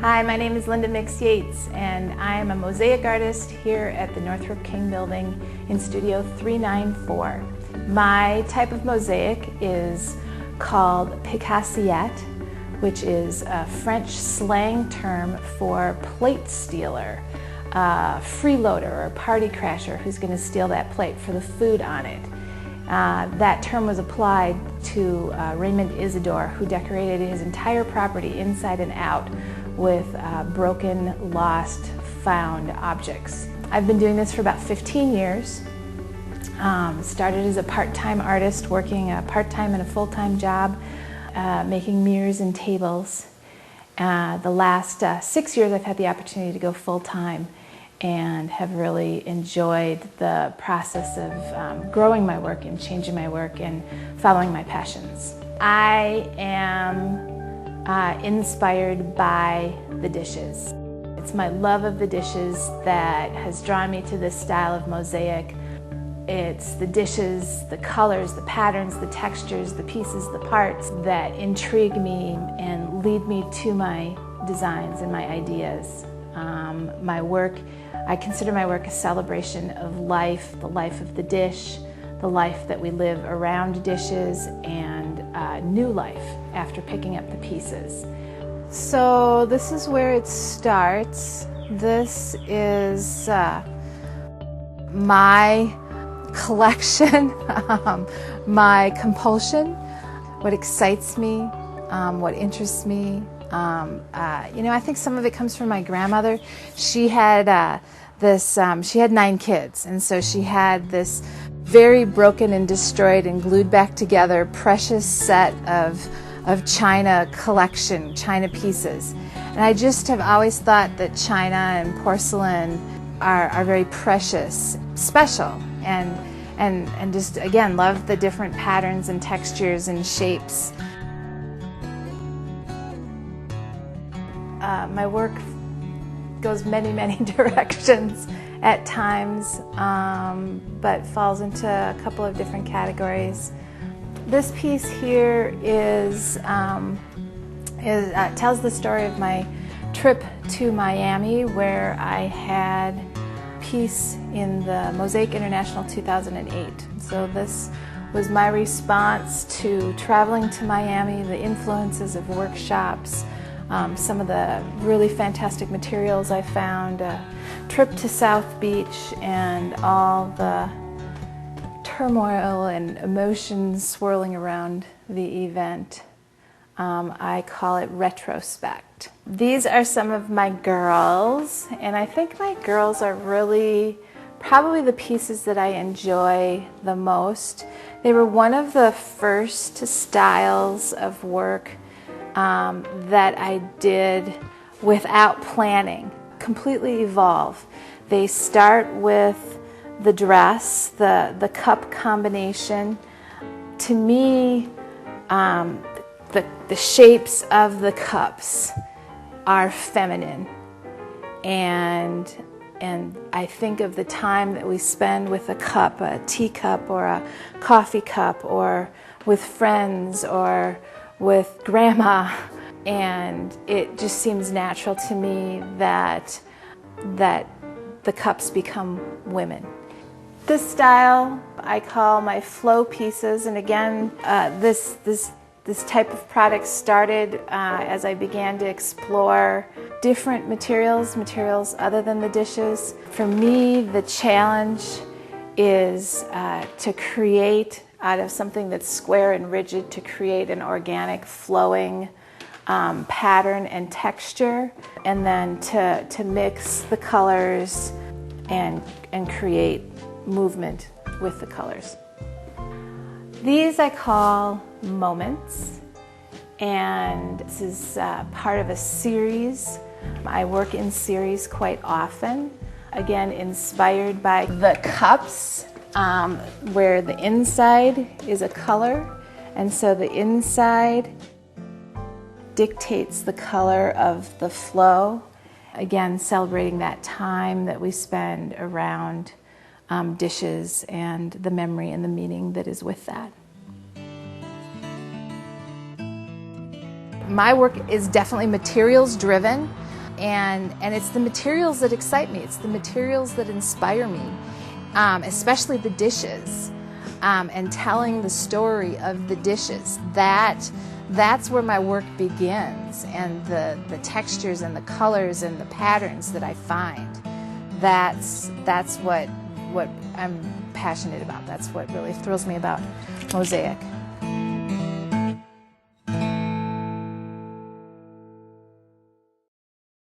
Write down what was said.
Hi, my name is Yates, and I am a mosaic artist here at the Northrup King Building in Studio 394. My type of mosaic is called picassiette, which is a French slang term for plate stealer, a freeloader or party crasher who's going to steal that plate for the food on it. That term was applied to Raymond Isidore, who decorated his entire property inside and out with broken, lost, found objects. I've been doing this for about 15 years. Started as a part-time artist, working a part-time and a full-time job, making mirrors and tables. The last 6 years I've had the opportunity to go full-time and have really enjoyed the process of growing my work and changing my work and following my passions. I am inspired by the dishes. It's my love of the dishes that has drawn me to this style of mosaic. It's the dishes, the colors, the patterns, the textures, the pieces, the parts that intrigue me and lead me to my designs and my ideas. My work, I consider my work a celebration of life, the life of the dish, the life that we live around dishes, and new life after picking up the pieces. So this is where it starts. This is my collection, my compulsion, what excites me, what interests me. I think some of it comes from my grandmother. She had she had 9 kids, and so she had this very broken and destroyed and glued back together precious set of china collection, china pieces. And I just have always thought that china and porcelain are very precious, special, and just, again, love the different patterns and textures and shapes. My work goes many, many directions at times, but falls into a couple of different categories. This piece here tells the story of my trip to Miami, where I had a piece in the Mosaic International 2008. So this was my response to traveling to Miami, the influences of workshops, some of the really fantastic materials I found, a trip to South Beach, and all the turmoil and emotions swirling around the event. I call it retrospect. These are some of my girls, and I think my girls are really probably the pieces that I enjoy the most. They were one of the first styles of work that I did without planning, completely evolve. They start with the dress, the cup combination. To me, the shapes of the cups are feminine, and I think of the time that we spend with a cup, a teacup or a coffee cup, or with friends or with grandma, and it just seems natural to me that the cups become women. This style I call my flow pieces, and again, this type of product started as I began to explore different materials other than the dishes. For me, the challenge is to create out of something that's square and rigid, to create an organic, flowing pattern and texture, and then to mix the colors and create movement with the colors. These I call moments, and this is part of a series. I work in series quite often, again inspired by the cups, where the inside is a color, and so the inside dictates the color of the flow, again celebrating that time that we spend around dishes and the memory and the meaning that is with that. My work is definitely materials driven. and it's the materials that excite me. It's the materials that inspire me, especially the dishes, and telling the story of the dishes. That's where my work begins, and the textures and the colors and the patterns that I find. That's what I'm passionate about. That's what really thrills me about Mosaic.